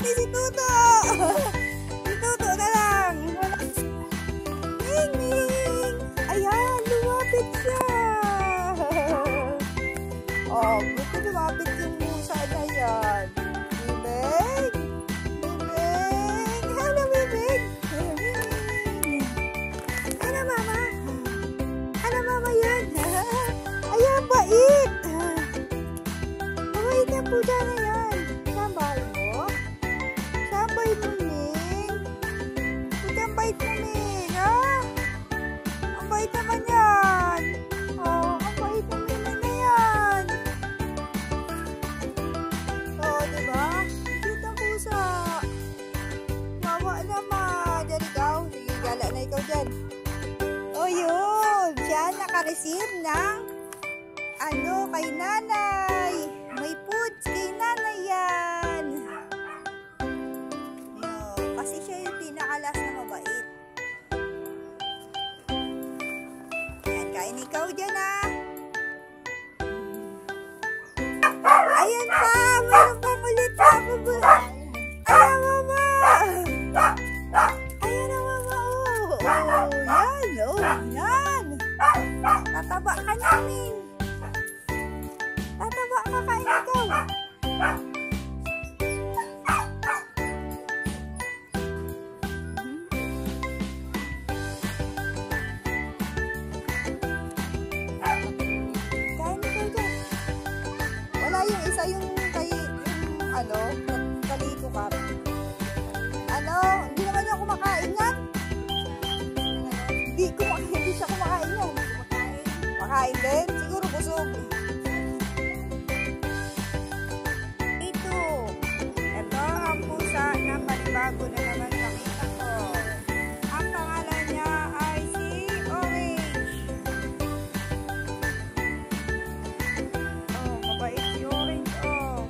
natin si Tuto. Si Tuto na lang. Ming! Ayan, lumapit siya. Oh, buti lumapit yung musa na yan. Mimig! Mimig! Hello, Mimig! Ano, Mama? Ano, Mama yan? Ayan, bait! Mabait na po dyan na yan. Saan bahay mo? Saan bahay mo, Ming? Buti ang bait mo, Ming, ha? Ang bait naman yan. Oh, ang bait ng Ming na yan. Oh, diba? Cute ang pusa. Wawa naman. Diyan ikaw. Sige, gala na ikaw dyan. Oh, yun. Siya naka-receive ng kay nanay. May foods kay nanay yan. Yun. Kasi siya yung pinakalas na mabait. Yan, kain ikaw dyan, ha. Ayan pa. Mayroon pang ulit pa. Ayan, Mama. Ayan na, Mama. Oh, yan. Oh, yan. Tataba ka namin. Tataba ka, kain ikaw. Kain ikaw dyan. Wala yung isa yung kay, kalito ka. Hindi naman yung kumakain yan. Hindi siya kumakain yan. Makain din? Siguro busog. Ito ang pusa na panibago na naman nakita ko. Ang pangalan niya ay si Orange. Oh, mabait si Orange, oh.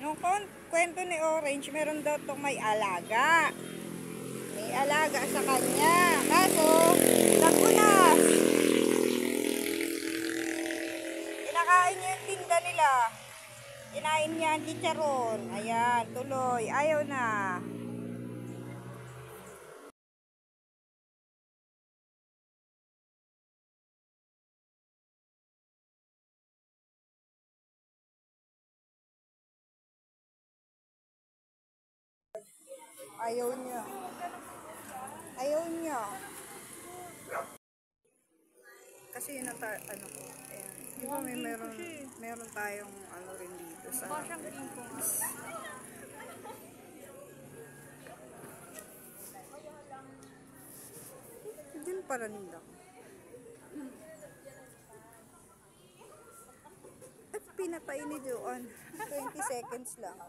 Yung kwento ni Orange, meron daw itong may alaga. May alaga sa kanya. Kaso, nakunas. Kinakain niya yung tinda nila. Kinain niya ang chicharon. Ayan, tuloy. Ayaw na. Ayaw niya. Ayaw niya. Kasi yun ang ko. Ayan. Di ba meron tayong rin dito sa Philippines. Diyan para nila. At pinatay ni doon. 20 seconds lang.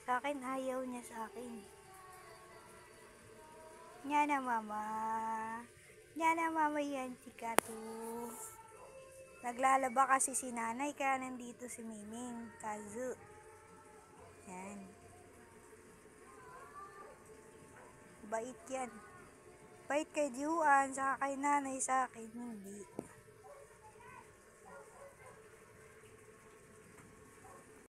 Sa akin, ayaw niya sa akin. Nya na, Mama. Nya na, Mama, yan, Chikatu. Naglalaba kasi si nanay, kaya nandito si Miming. Kazu. Yan. Bait yan. Bait kay Juan, saka kay nanay, sa akin, hindi.